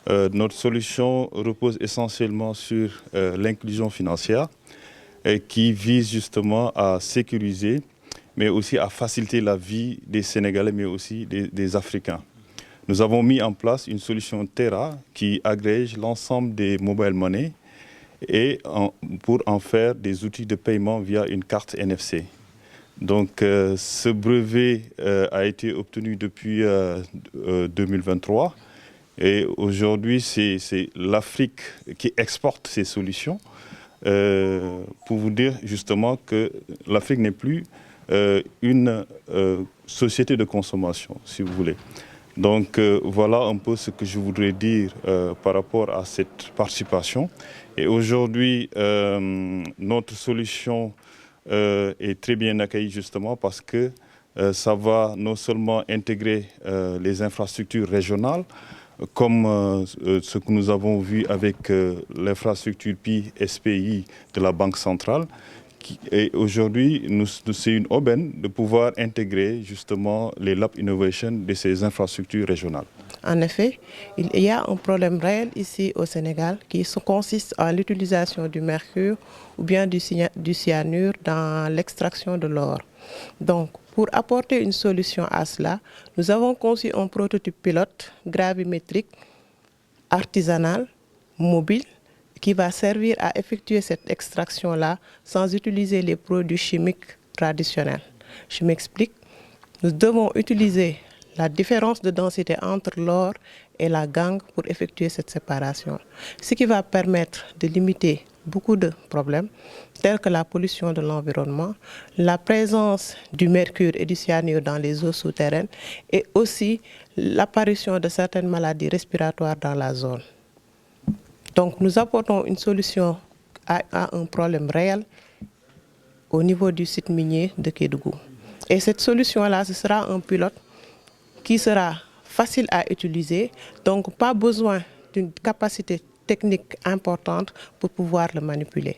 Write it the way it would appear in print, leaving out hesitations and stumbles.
Notre solution repose essentiellement sur l'inclusion financière qui vise justement à sécuriser, mais aussi à faciliter la vie des Sénégalais, mais aussi des Africains. Nous avons mis en place une solution Terra qui agrège l'ensemble des mobile money pour en faire des outils de paiement via une carte NFC. Donc ce brevet a été obtenu depuis 2023 et aujourd'hui c'est l'Afrique qui exporte ces solutions pour vous dire justement que l'Afrique n'est plus une société de consommation, si vous voulez. Donc voilà un peu ce que je voudrais dire par rapport à cette participation. Et aujourd'hui, notre solution est très bien accueillie justement parce que ça va non seulement intégrer les infrastructures régionales, comme ce que nous avons vu avec l'infrastructure PI-SPI de la Banque centrale. Et aujourd'hui, c'est une aubaine de pouvoir intégrer justement les Lab Innovation de ces infrastructures régionales. En effet, il y a un problème réel ici au Sénégal qui consiste en l'utilisation du mercure ou bien du cyanure dans l'extraction de l'or. Donc, pour apporter une solution à cela, nous avons conçu un prototype pilote gravimétrique, artisanal, mobile, qui va servir à effectuer cette extraction-là sans utiliser les produits chimiques traditionnels. Je m'explique. Nous devons utiliser la différence de densité entre l'or et la gangue pour effectuer cette séparation, ce qui va permettre de limiter beaucoup de problèmes tels que la pollution de l'environnement, la présence du mercure et du cyanure dans les eaux souterraines et aussi l'apparition de certaines maladies respiratoires dans la zone. Donc nous apportons une solution à un problème réel au niveau du site minier de Kédougou. Et cette solution-là, ce sera un pilote qui sera facile à utiliser, donc pas besoin d'une capacité technique importante pour pouvoir le manipuler.